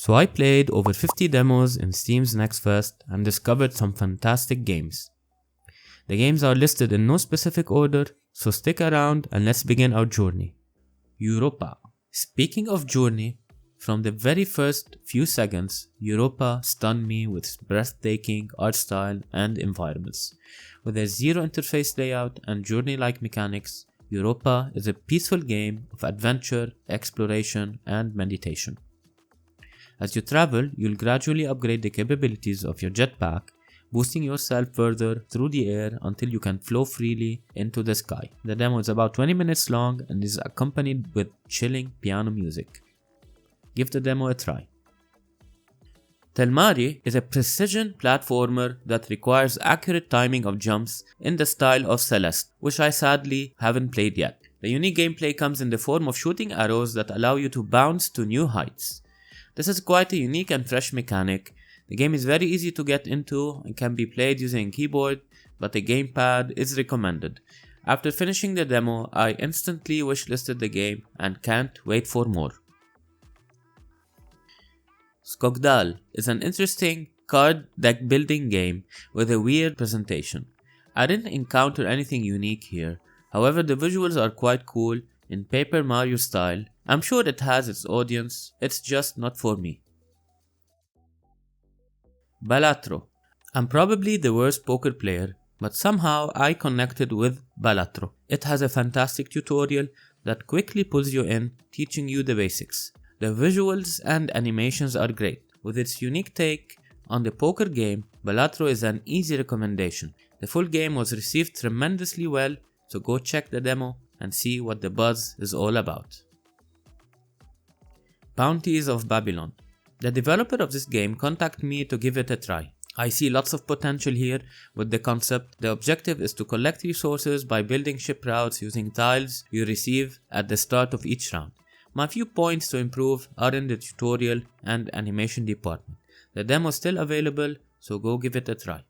So I played over 50 demos in Steam's Next Fest and discovered some fantastic games. The games are listed in no specific order, so stick around and let's begin our journey. Europa. Speaking of journey, from the very first few seconds, Europa stunned me with its breathtaking art style and environments. With a zero interface layout and journey-like mechanics, Europa is a peaceful game of adventure, exploration, and meditation. As you travel, you'll gradually upgrade the capabilities of your jetpack, boosting yourself further through the air until you can flow freely into the sky. The demo is about 20 minutes long and is accompanied with chilling piano music. Give the demo a try. Telmari is a precision platformer that requires accurate timing of jumps in the style of Celeste, which I sadly haven't played yet. The unique gameplay comes in the form of shooting arrows that allow you to bounce to new heights. This is quite a unique and fresh mechanic. The game is very easy to get into and can be played using a keyboard, but a gamepad is recommended. After finishing the demo, I instantly wishlisted the game and can't wait for more. Skogdal is an interesting card deck building game with a weird presentation. I didn't encounter anything unique here, however the visuals are quite cool in Paper Mario style. I'm sure it has its audience, it's just not for me. Balatro. I'm probably the worst poker player, but somehow I connected with Balatro. It has a fantastic tutorial that quickly pulls you in, teaching you the basics. The visuals and animations are great. With its unique take on the poker game, Balatro is an easy recommendation. The full game was received tremendously well, so go check the demo and see what the buzz is all about. Bounties of Babylon. The developer of this game contacted me to give it a try. I see lots of potential here with the concept. The objective is to collect resources by building ship routes using tiles you receive at the start of each round. My few points to improve are in the tutorial and animation department. The demo is still available, so go give it a try.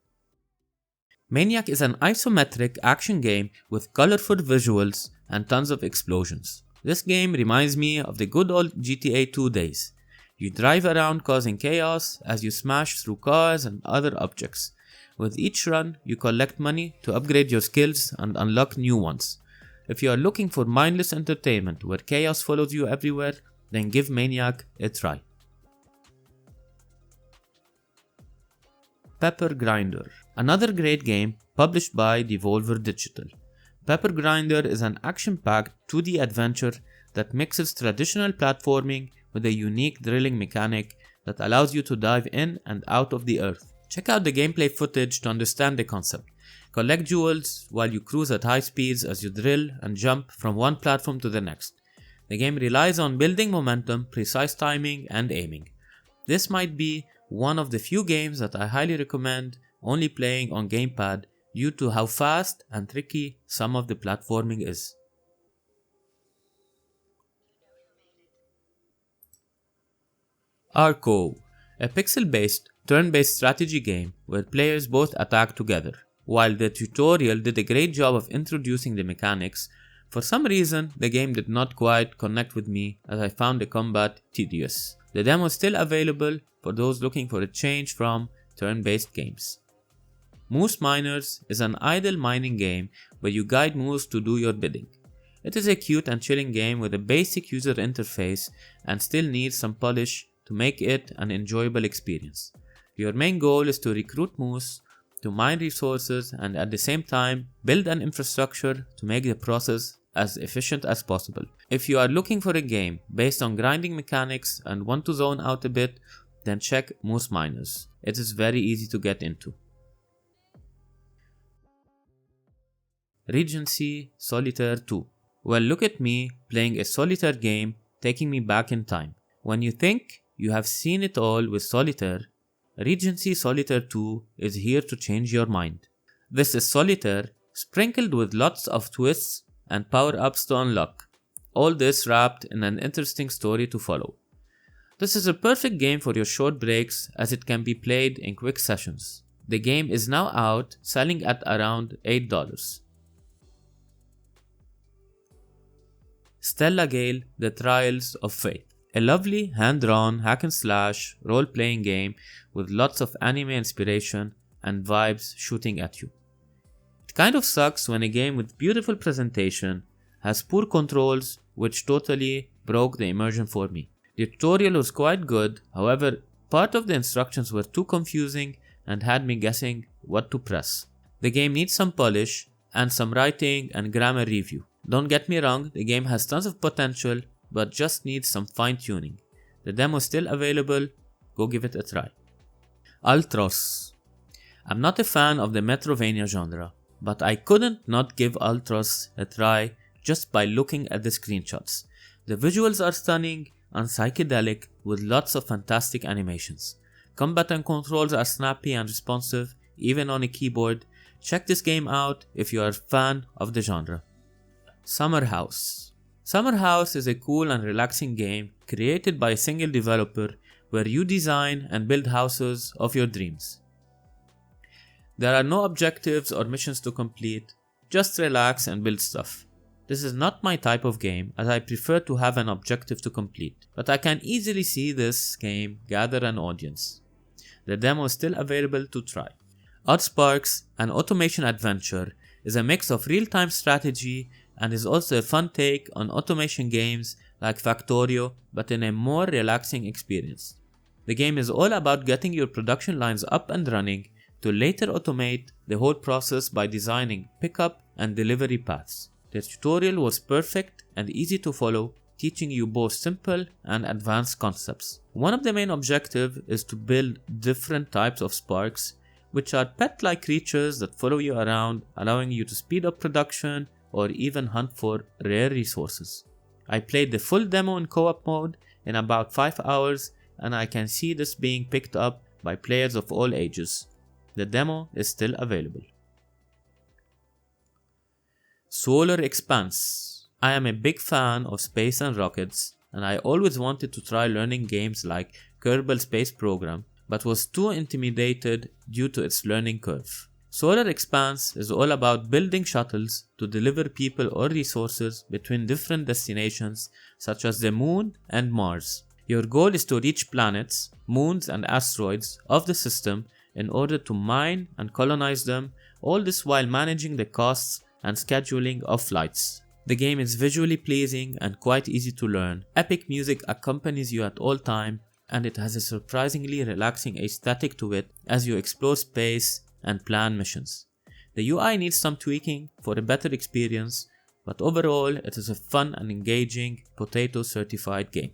Maniac is an isometric action game with colorful visuals and tons of explosions. This game reminds me of the good old GTA 2 days. You drive around causing chaos as you smash through cars and other objects. With each run, you collect money to upgrade your skills and unlock new ones. If you are looking for mindless entertainment where chaos follows you everywhere, then give Maniac a try. Pepper Grinder. Another great game published by Devolver Digital. Pepper Grinder is an action-packed 2D adventure that mixes traditional platforming with a unique drilling mechanic that allows you to dive in and out of the earth. Check out the gameplay footage to understand the concept. Collect jewels while you cruise at high speeds as you drill and jump from one platform to the next. The game relies on building momentum, precise timing, and aiming. This might be one of the few games that I highly recommend only playing on gamepad due to how fast and tricky some of the platforming is. Arco, a pixel-based, turn-based strategy game where players both attack together. While the tutorial did a great job of introducing the mechanics, for some reason the game did not quite connect with me as I found the combat tedious. The demo is still available for those looking for a change from turn-based games. Moose Miners is an idle mining game where you guide moose to do your bidding. It is a cute and chilling game with a basic user interface and still needs some polish to make it an enjoyable experience. Your main goal is to recruit moose, to mine resources, and at the same time build an infrastructure to make the process as efficient as possible. If you are looking for a game based on grinding mechanics and want to zone out a bit, then check Moose Miners. It is very easy to get into. Regency Solitaire 2. Well, look at me playing a solitaire game, taking me back in time. When you think you have seen it all with Solitaire, Regency Solitaire 2 is here to change your mind. This is Solitaire sprinkled with lots of twists and power-ups to unlock. All this wrapped in an interesting story to follow. This is a perfect game for your short breaks as it can be played in quick sessions. The game is now out, selling at around $8. StellaGale: The Trials of Faith. A lovely, hand-drawn, hack-and-slash, role-playing game with lots of anime inspiration and vibes shooting at you. It kind of sucks when a game with beautiful presentation has poor controls, which totally broke the immersion for me. The tutorial was quite good, however, part of the instructions were too confusing and had me guessing what to press. The game needs some polish and some writing and grammar review. Don't get me wrong, the game has tons of potential, but just needs some fine tuning. The demo is still available, go give it a try. Ultros. I'm not a fan of the Metrovania genre, but I couldn't not give Ultros a try just by looking at the screenshots. The visuals are stunning and psychedelic with lots of fantastic animations. Combat and controls are snappy and responsive, even on a keyboard. Check this game out if you are a fan of the genre. Summerhouse. Summerhouse is a cool and relaxing game created by a single developer where you design and build houses of your dreams. There are no objectives or missions to complete, just relax and build stuff. This is not my type of game, as I prefer to have an objective to complete, but I can easily see this game gather an audience. The demo is still available to try. Oddsparks, an automation adventure, is a mix of real-time strategy and is also a fun take on automation games like Factorio, but in a more relaxing experience. The game is all about getting your production lines up and running to later automate the whole process by designing pickup and delivery paths. The tutorial was perfect and easy to follow, teaching you both simple and advanced concepts. One of the main objectives is to build different types of sparks, which are pet-like creatures that follow you around, allowing you to speed up production or even hunt for rare resources. I played the full demo in co-op mode in about 5 hours, and I can see this being picked up by players of all ages. The demo is still available. Solar Expanse. I am a big fan of space and rockets, and I always wanted to try learning games like Kerbal Space Program, but was too intimidated due to its learning curve. Solar Expanse is all about building shuttles to deliver people or resources between different destinations such as the Moon and Mars. Your goal is to reach planets, moons and asteroids of the system in order to mine and colonize them, all this while managing the costs and scheduling of flights. The game is visually pleasing and quite easy to learn. Epic music accompanies you at all time, and it has a surprisingly relaxing aesthetic to it as you explore space and plan missions. The UI needs some tweaking for a better experience, but overall it is a fun and engaging potato certified game.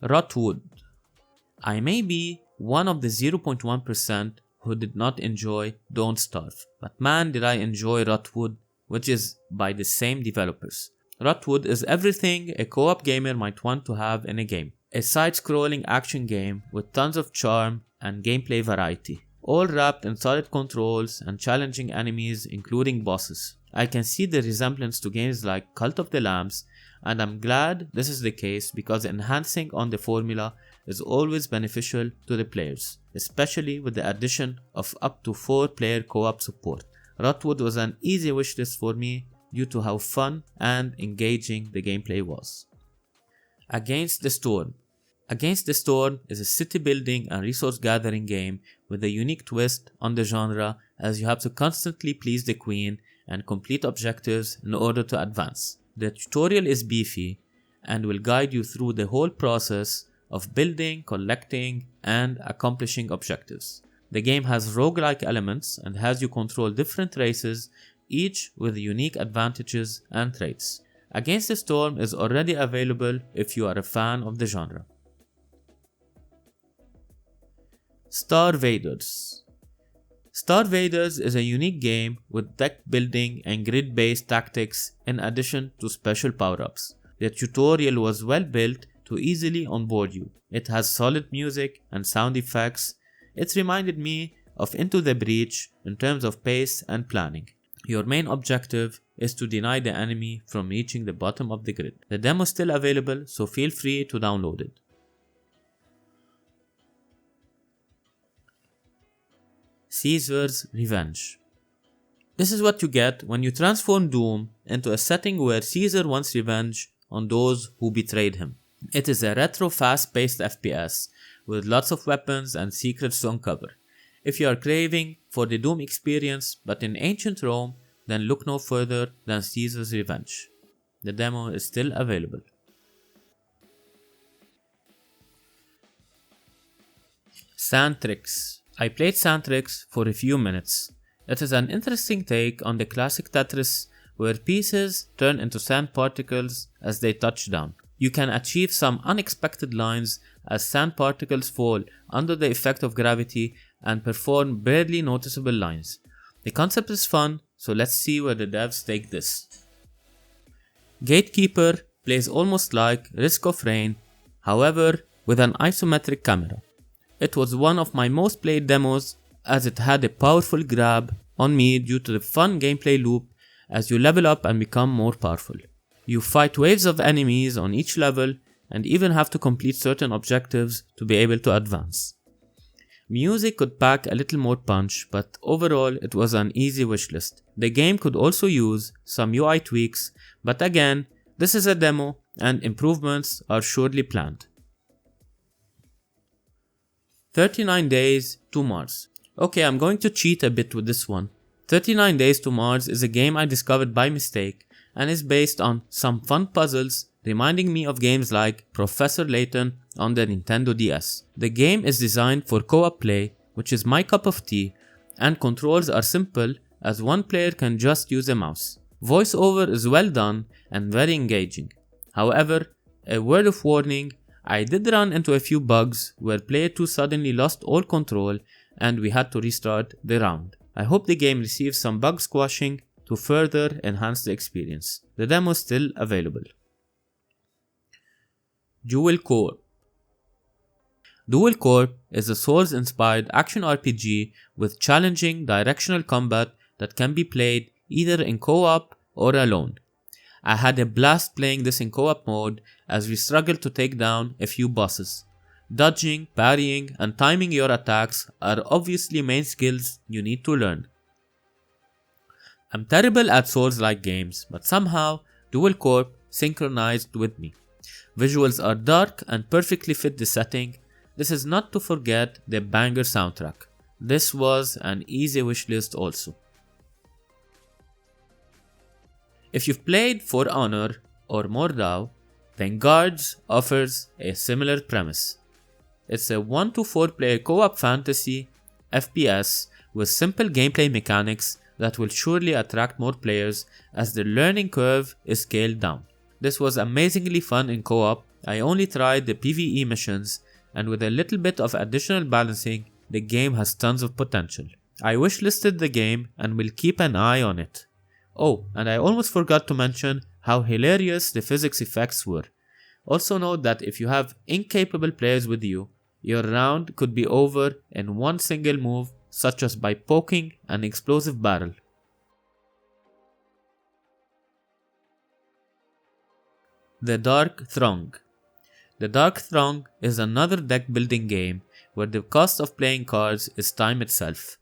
Rotwood. I may be one of the 0.1% who did not enjoy Don't Starve, but man did I enjoy Rotwood, which is by the same developers. Rotwood is everything a co-op gamer might want to have in a game. A side-scrolling action game with tons of charm and gameplay variety, all wrapped in solid controls and challenging enemies including bosses. I can see the resemblance to games like Cult of the Lambs, and I'm glad this is the case because enhancing on the formula is always beneficial to the players, especially with the addition of up to 4-player co-op support. Rotwood was an easy wishlist for me due to how fun and engaging the gameplay was. Against the Storm. Against the Storm is a city building and resource gathering game with a unique twist on the genre, as you have to constantly please the queen and complete objectives in order to advance. The tutorial is beefy and will guide you through the whole process of building, collecting, and accomplishing objectives. The game has roguelike elements and has you control different races, each with unique advantages and traits. Against the Storm is already available if you are a fan of the genre. Star Vaders. Star Vaders is a unique game with deck building and grid-based tactics in addition to special power-ups. The tutorial was well built to easily onboard you. It has solid music and sound effects. It reminded me of Into the Breach in terms of pace and planning. Your main objective is to deny the enemy from reaching the bottom of the grid. The demo is still available, so feel free to download it. Caesar's Revenge. This is what you get when you transform Doom into a setting where Caesar wants revenge on those who betrayed him. It is a retro fast-paced FPS with lots of weapons and secrets to uncover. If you are craving for the Doom experience but in ancient Rome, then look no further than Caesar's Revenge. The demo is still available. Sandtrix. I played Sandtrix for a few minutes. It is an interesting take on the classic Tetris where pieces turn into sand particles as they touch down. You can achieve some unexpected lines as sand particles fall under the effect of gravity and perform barely noticeable lines. The concept is fun, so let's see where the devs take this. Gatekeeper plays almost like Risk of Rain, however with an isometric camera. It was one of my most played demos as it had a powerful grab on me due to the fun gameplay loop as you level up and become more powerful. You fight waves of enemies on each level and even have to complete certain objectives to be able to advance. Music could pack a little more punch, but overall it was an easy wishlist. The game could also use some UI tweaks, but again, this is a demo and improvements are surely planned. 39 Days to Mars. Okay, I'm going to cheat a bit with this one. 39 Days to Mars is a game I discovered by mistake and is based on some fun puzzles reminding me of games like Professor Layton on the Nintendo DS. The game is designed for co-op play, which is my cup of tea, and controls are simple as one player can just use a mouse. Voiceover is well done and very engaging. However, a word of warning, I did run into a few bugs where player 2 suddenly lost all control and we had to restart the round. I hope the game receives some bug squashing to further enhance the experience. The demo is still available. Duel Corp. Duel Corp is a Souls-inspired action RPG with challenging directional combat that can be played either in co-op or alone. I had a blast playing this in co-op mode as we struggled to take down a few bosses. Dodging, parrying, and timing your attacks are obviously main skills you need to learn. I'm terrible at Souls-like games, but somehow Duel Corp synchronized with me. Visuals are dark and perfectly fit the setting. This is not to forget the banger soundtrack. This was an easy wishlist also. If you've played For Honor or Mordau, then Guards offers a similar premise. It's a 1 to 4 player co-op fantasy FPS with simple gameplay mechanics that will surely attract more players as the learning curve is scaled down. This was amazingly fun in co-op. I only tried the PvE missions, and with a little bit of additional balancing, the game has tons of potential. I wishlisted the game and will keep an eye on it. Oh, and I almost forgot to mention how hilarious the physics effects were. Also note that if you have incapable players with you, your round could be over in one single move, such as by poking an explosive barrel. The Dark Throng. The Dark Throng is another deck building game where the cost of playing cards is time itself.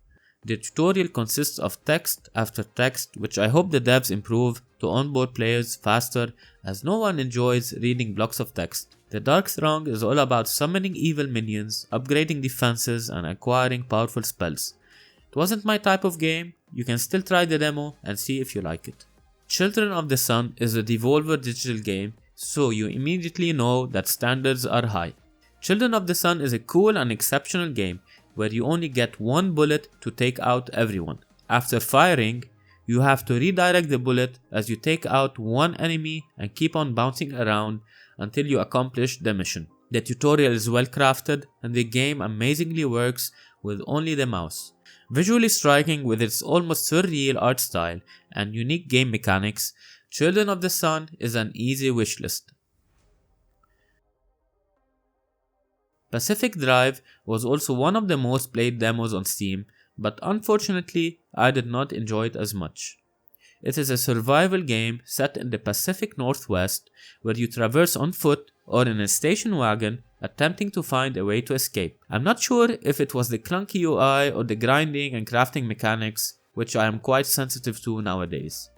The tutorial consists of text after text, which I hope the devs improve to onboard players faster as no one enjoys reading blocks of text. The Dark Throng is all about summoning evil minions, upgrading defenses, and acquiring powerful spells. It wasn't my type of game. You can still try the demo and see if you like it. Children of the Sun is a Devolver digital game, so you immediately know that standards are high. Children of the Sun is a cool and exceptional game where you only get one bullet to take out everyone. After firing, you have to redirect the bullet as you take out one enemy and keep on bouncing around until you accomplish the mission. The tutorial is well crafted and the game amazingly works with only the mouse. Visually striking with its almost surreal art style and unique game mechanics, Children of the Sun is an easy wishlist. Pacific Drive was also one of the most played demos on Steam, but unfortunately I did not enjoy it as much. It is a survival game set in the Pacific Northwest where you traverse on foot or in a station wagon attempting to find a way to escape. I'm not sure if it was the clunky UI or the grinding and crafting mechanics, which I am quite sensitive to nowadays.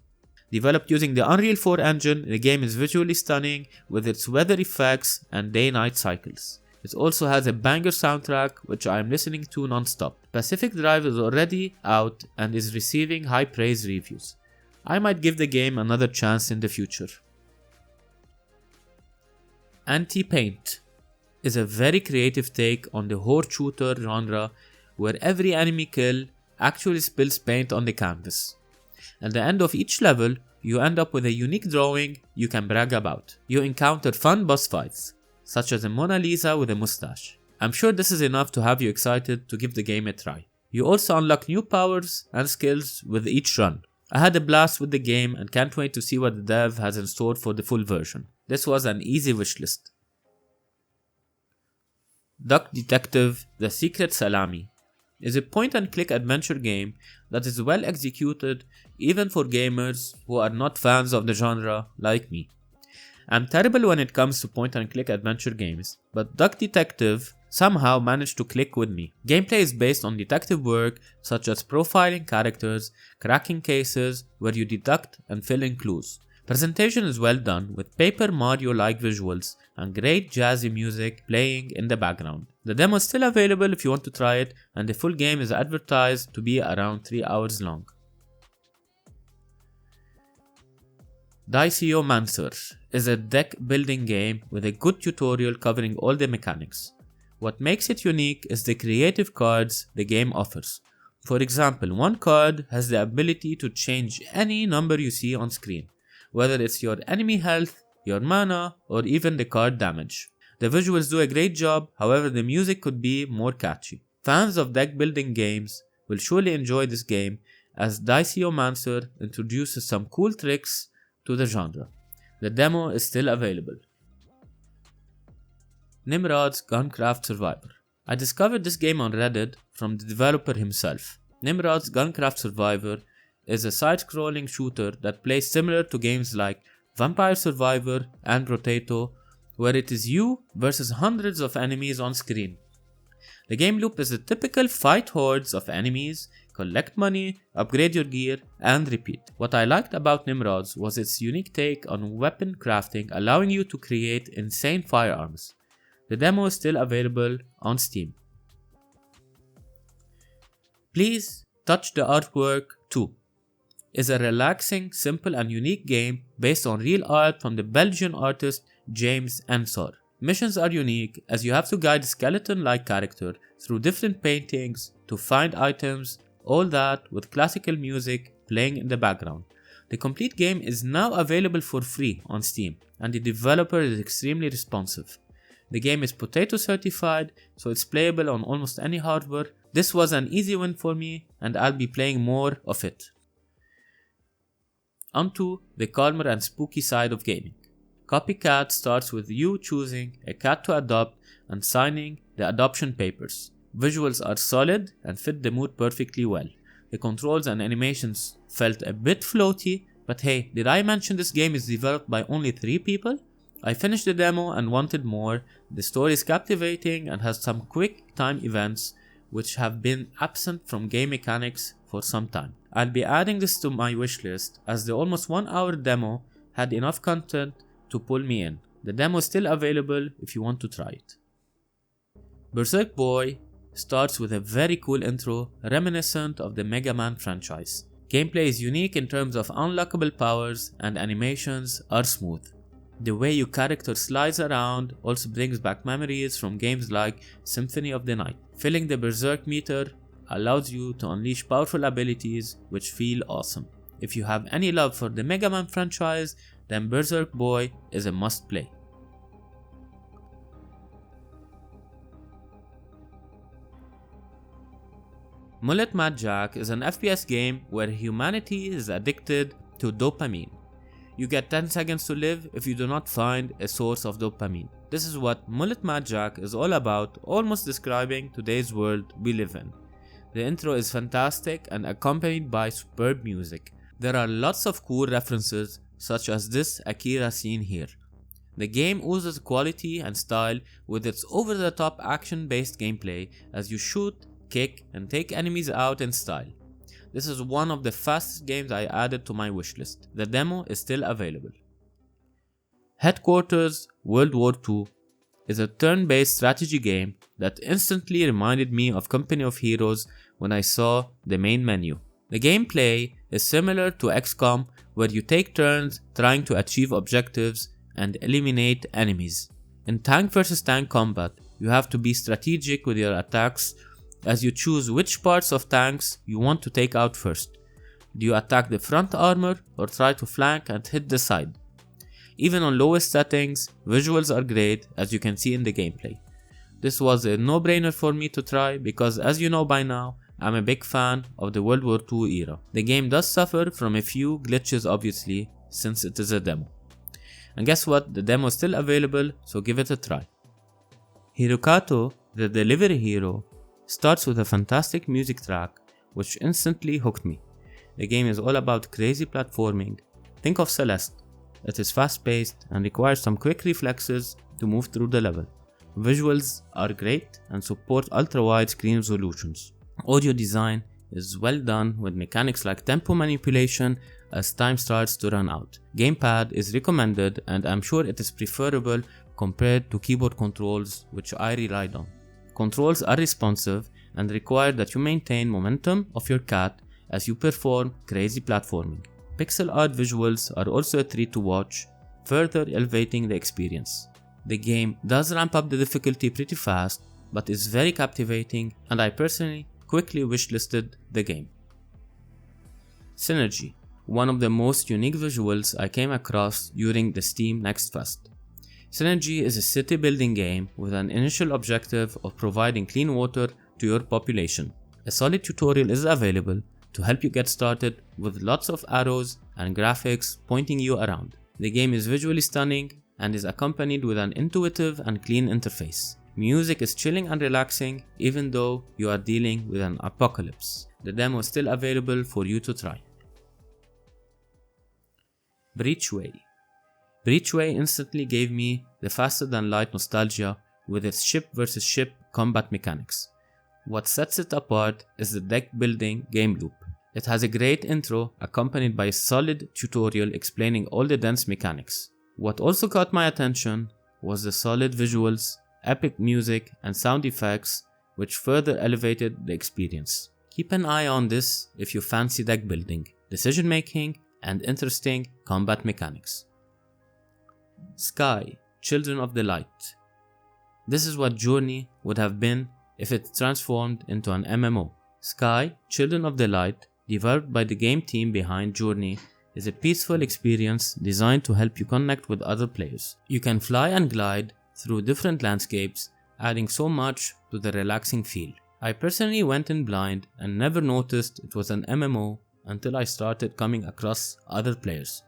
Developed using the Unreal 4 engine, the game is visually stunning with its weather effects and day-night cycles. It also has a banger soundtrack which I am listening to non-stop. Pacific Drive is already out and is receiving high praise reviews. I might give the game another chance in the future. Antipaint is a very creative take on the horde shooter genre where every enemy kill actually spills paint on the canvas. At the end of each level, you end up with a unique drawing you can brag about. You encounter fun boss fights, such as a Mona Lisa with a mustache. I'm sure this is enough to have you excited to give the game a try. You also unlock new powers and skills with each run. I had a blast with the game and can't wait to see what the dev has in store for the full version. This was an easy wishlist. Duck Detective: The Secret Salami is a point-and-click adventure game that is well executed even for gamers who are not fans of the genre like me. I'm terrible when it comes to point-and-click adventure games, but Duck Detective somehow managed to click with me. Gameplay is based on detective work such as profiling characters, cracking cases where you deduct and fill in clues. Presentation is well done with Paper Mario-like visuals and great jazzy music playing in the background. The demo is still available if you want to try it, and the full game is advertised to be around 3 hours long. Diceomancer is a deck building game with a good tutorial covering all the mechanics. What makes it unique is the creative cards the game offers. For example, one card has the ability to change any number you see on screen, whether it's your enemy health, your mana, or even the card damage. The visuals do a great job, however the music could be more catchy. Fans of deck building games will surely enjoy this game as Diceomancer introduces some cool tricks to the genre. The demo is still available. NIMRODS Guncraft Survivor. I discovered this game on Reddit from the developer himself. NIMRODS Guncraft Survivor is a side-scrolling shooter that plays similar to games like Vampire Survivor and Rotato, where it is you versus hundreds of enemies on screen. The game loop is a typical fight hordes of enemies, collect money, upgrade your gear, and repeat. What I liked about NIMRODS was its unique take on weapon crafting, allowing you to create insane firearms. The demo is still available on Steam. Please Touch the Artwork 2 is a relaxing, simple and unique game based on real art from the Belgian artist James Ensor. Missions are unique as you have to guide a skeleton-like character through different paintings to find items, all that with classical music playing in the background. The complete game is now available for free on Steam and the developer is extremely responsive. The game is potato certified, so it's playable on almost any hardware. This was an easy win for me and I'll be playing more of it. Onto the calmer and spooky side of gaming. Copycat starts with you choosing a cat to adopt and signing the adoption papers. Visuals are solid and fit the mood perfectly well. The controls and animations felt a bit floaty, but hey, did I mention this game is developed by only 3 people? I finished the demo and wanted more. The story is captivating and has some quick time events which have been absent from game mechanics for some time. I'll be adding this to my wishlist as the almost 1 hour demo had enough content to pull me in. The demo is still available if you want to try it. Berserk Boy starts with a very cool intro reminiscent of the Mega Man franchise. Gameplay is unique in terms of unlockable powers and animations are smooth. The way your character slides around also brings back memories from games like Symphony of the Night. Filling the Berserk meter allows you to unleash powerful abilities which feel awesome. If you have any love for the Mega Man franchise, then Berserk Boy is a must play. Mullet Mad Jack is an FPS game where humanity is addicted to dopamine. You get 10 seconds to live if you do not find a source of dopamine. This is what Mullet Mad Jack is all about, almost describing today's world we live in. The intro is fantastic and accompanied by superb music. There are lots of cool references such as this Akira scene here. The game oozes quality and style with its over-the-top action-based gameplay as you shoot, kick and take enemies out in style. This is one of the fastest games I added to my wishlist. The demo is still available. Headquarters World War II is a turn-based strategy game that instantly reminded me of Company of Heroes when I saw the main menu. The gameplay is similar to XCOM, where you take turns trying to achieve objectives and eliminate enemies. In tank vs tank combat, you have to be strategic with your attacks as you choose which parts of tanks you want to take out first. Do you attack the front armor or try to flank and hit the side? Even on lowest settings, visuals are great, as you can see in the gameplay. This was a no-brainer for me to try because, as you know by now, I'm a big fan of the World War II era. The game does suffer from a few glitches obviously, since it is a demo. And guess what, the demo is still available, so give it a try. Hirokato, the delivery hero, starts with a fantastic music track which instantly hooked me. The game is all about crazy platforming. Think of Celeste. It is fast paced and requires some quick reflexes to move through the level. Visuals are great and support ultra wide screen resolutions. Audio design is well done with mechanics like tempo manipulation as time starts to run out. Gamepad is recommended and I'm sure it is preferable compared to keyboard controls, which I relied on. Controls are responsive and require that you maintain momentum of your cat as you perform crazy platforming. Pixel art visuals are also a treat to watch, further elevating the experience. The game does ramp up the difficulty pretty fast, but is very captivating, and I personally quickly wishlisted the game. Synergy, one of the most unique visuals I came across during the Steam Next Fest. Synergy is a city building game with an initial objective of providing clean water to your population. A solid tutorial is available to help you get started with lots of arrows and graphics pointing you around. The game is visually stunning and is accompanied with an intuitive and clean interface. Music is chilling and relaxing even though you are dealing with an apocalypse. The demo is still available for you to try. Breachway. Breachway instantly gave me the faster than light nostalgia with its ship versus ship combat mechanics. What sets it apart is the deck building game loop. It has a great intro accompanied by a solid tutorial explaining all the dense mechanics. What also caught my attention was the solid visuals, epic music and sound effects which further elevated the experience. Keep an eye on this if you fancy deck building, decision making and interesting combat mechanics. Sky, Children of the Light. This is what Journey would have been if it transformed into an MMO. Sky, Children of the Light, developed by the game team behind Journey, is a peaceful experience designed to help you connect with other players. You can fly and glide through different landscapes, adding so much to the relaxing feel. I personally went in blind and never noticed it was an MMO until I started coming across other players.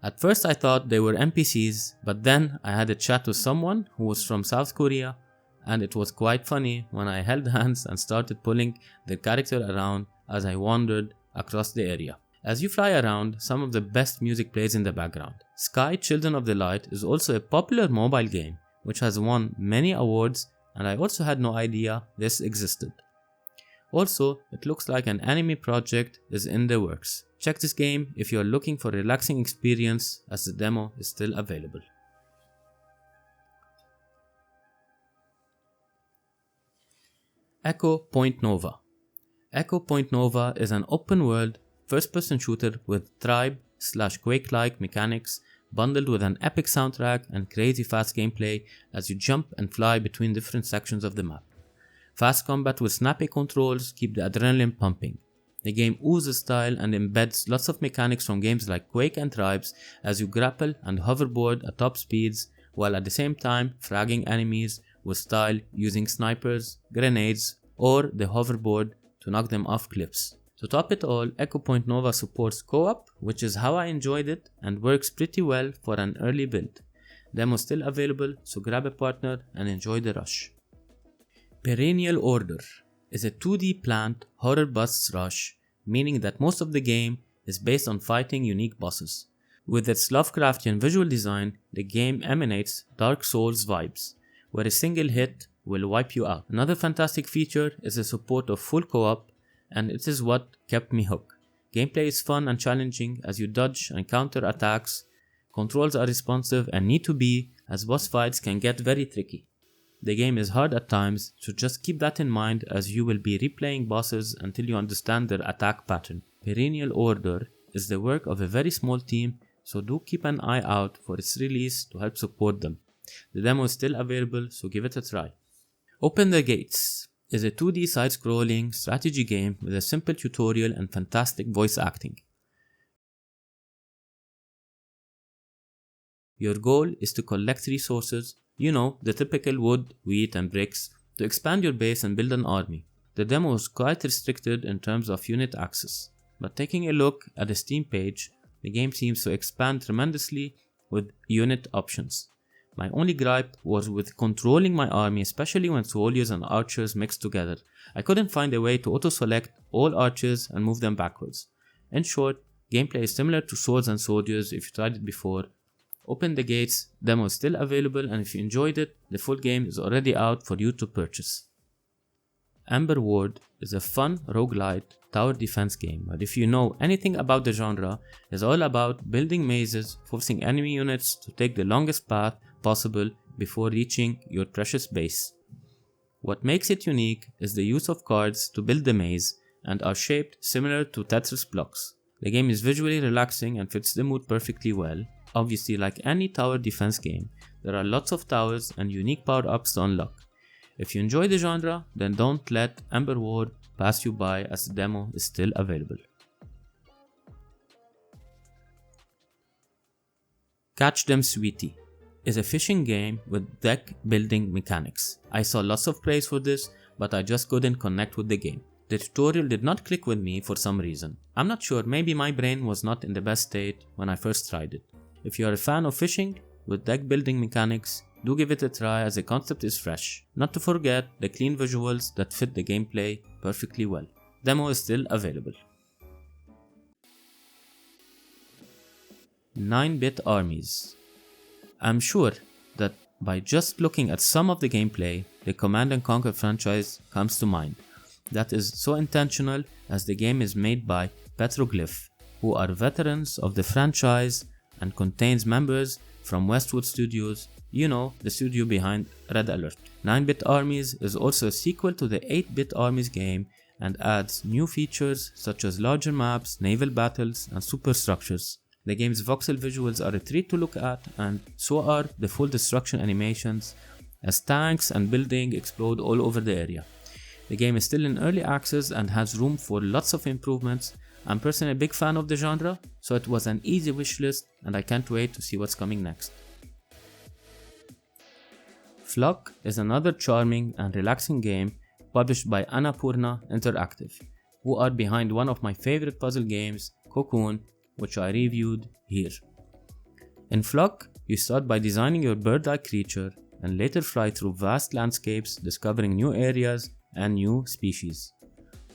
At first I thought they were NPCs, but then I had a chat with someone who was from South Korea, and it was quite funny when I held hands and started pulling the character around as I wandered across the area. As you fly around, some of the best music plays in the background. Sky Children of the Light is also a popular mobile game which has won many awards, and I also had no idea this existed. Also, it looks like an anime project is in the works. Check this game if you are looking for a relaxing experience, as the demo is still available. Echo Point Nova. Echo Point Nova is an open world first-person shooter with Tribe/Quake-like mechanics bundled with an epic soundtrack and crazy fast gameplay as you jump and fly between different sections of the map. Fast combat with snappy controls keep the adrenaline pumping. The game oozes style and embeds lots of mechanics from games like Quake and Tribes as you grapple and hoverboard at top speeds while at the same time fragging enemies with style using snipers, grenades or the hoverboard to knock them off cliffs. To top it all, Echo Point Nova supports co-op, which is how I enjoyed it and works pretty well for an early build. Demo still available, so grab a partner and enjoy the rush. Perennial Order is a 2D plant horror bust rush, meaning that most of the game is based on fighting unique bosses. With its Lovecraftian visual design, the game emanates Dark Souls vibes, where a single hit will wipe you out. Another fantastic feature is the support of full co-op, and it is what kept me hooked. Gameplay is fun and challenging as you dodge and counter attacks, controls are responsive and need to be, as boss fights can get very tricky. The game is hard at times, so just keep that in mind as you will be replaying bosses until you understand their attack pattern. Perennial Order is the work of a very small team, so do keep an eye out for its release to help support them. The demo is still available, so give it a try. Open the Gates is a 2D side-scrolling strategy game with a simple tutorial and fantastic voice acting. Your goal is to collect resources, the typical wood, wheat and bricks, to expand your base and build an army. The demo is quite restricted in terms of unit access, but taking a look at the Steam page, the game seems to expand tremendously with unit options. My only gripe was with controlling my army, especially when soldiers and archers mixed together. I couldn't find a way to auto-select all archers and move them backwards. In short, gameplay is similar to swords and soldiers if you tried it before. Open the Gates demo is still available, and if you enjoyed it, the full game is already out for you to purchase. Amber Ward is a fun roguelite tower defense game, but if you know anything about the genre, it's all about building mazes, forcing enemy units to take the longest path possible before reaching your precious base. What makes it unique is the use of cards to build the maze and are shaped similar to Tetris blocks. The game is visually relaxing and fits the mood perfectly well. Obviously, like any tower defense game, there are lots of towers and unique power-ups to unlock. If you enjoy the genre, then don't let Amber Ward pass you by as the demo is still available. Catch Them Sweetie is a fishing game with deck building mechanics. I saw lots of praise for this, but I just couldn't connect with the game. The tutorial did not click with me for some reason. I'm not sure, maybe my brain was not in the best state when I first tried it. If you are a fan of fishing with deck building mechanics, do give it a try as the concept is fresh. Not to forget the clean visuals that fit the gameplay perfectly well. Demo is still available. 9-bit armies. I'm sure that by just looking at some of the gameplay, the Command & Conquer franchise comes to mind. That is so intentional as the game is made by Petroglyph, who are veterans of the franchise and contains members from Westwood Studios, the studio behind Red Alert. 9-bit Armies is also a sequel to the 8-bit Armies game and adds new features such as larger maps, naval battles, and superstructures. The game's voxel visuals are a treat to look at, and so are the full destruction animations as tanks and buildings explode all over the area. The game is still in early access and has room for lots of improvements. I'm personally a big fan of the genre, so it was an easy wishlist and I can't wait to see what's coming next. Flock is another charming and relaxing game published by Annapurna Interactive, who are behind one of my favorite puzzle games, Cocoon, which I reviewed here. In Flock, you start by designing your bird-like creature and later fly through vast landscapes, discovering new areas and new species.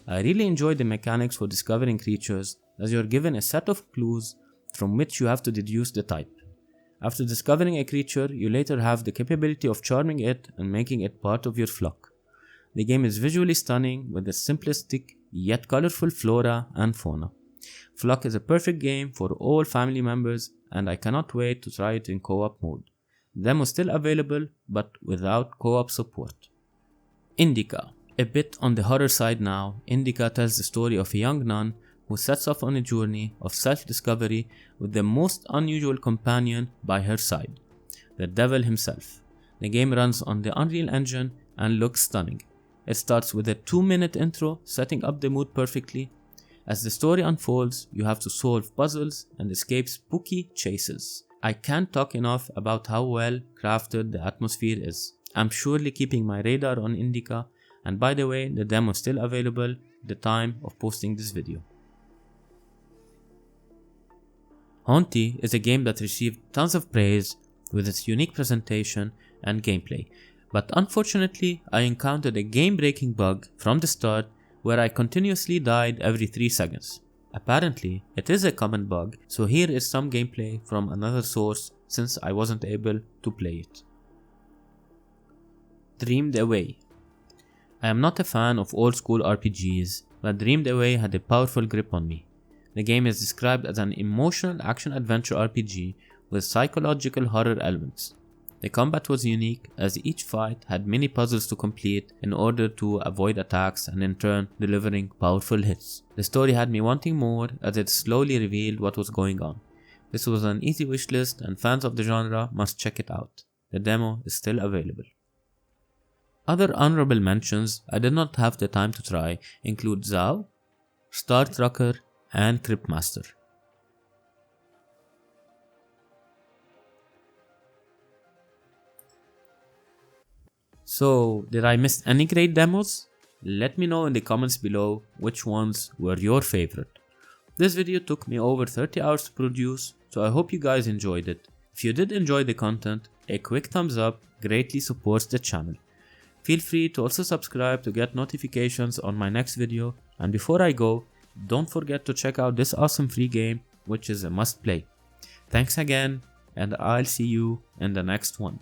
I really enjoyed the mechanics for discovering creatures, as you are given a set of clues from which you have to deduce the type. After discovering a creature, you later have the capability of charming it and making it part of your flock. The game is visually stunning with a simplistic yet colorful flora and fauna. Flock is a perfect game for all family members and I cannot wait to try it in co-op mode. The demo is still available but without co-op support. Indica. A bit on the horror side now, Indica tells the story of a young nun who sets off on a journey of self-discovery with the most unusual companion by her side, the devil himself. The game runs on the Unreal Engine and looks stunning. It starts with a 2-minute intro setting up the mood perfectly. As the story unfolds, you have to solve puzzles and escape spooky chases. I can't talk enough about how well crafted the atmosphere is. I'm surely keeping my radar on Indica, and by the way, the demo is still available at the time of posting this video. Haunty is a game that received tons of praise with its unique presentation and gameplay, but unfortunately I encountered a game-breaking bug from the start where I continuously died every 3 seconds. Apparently, it is a common bug, so here is some gameplay from another source since I wasn't able to play it. Dreamed Away. I am not a fan of old school RPGs, that Dreamed Away had a powerful grip on me. The game is described as an emotional action-adventure RPG with psychological horror elements. The combat was unique as each fight had many puzzles to complete in order to avoid attacks and in turn delivering powerful hits. The story had me wanting more as it slowly revealed what was going on. This was an easy wishlist and fans of the genre must check it out. The demo is still available. Other honorable mentions I did not have the time to try include Zao, Star Trucker and CryptMaster. So, did I miss any great demos? Let me know in the comments below which ones were your favorite. This video took me over 30 hours to produce, so I hope you guys enjoyed it. If you did enjoy the content, a quick thumbs up greatly supports the channel. Feel free to also subscribe to get notifications on my next video, and before I go, don't forget to check out this awesome free game, which is a must play. Thanks again, and I'll see you in the next one.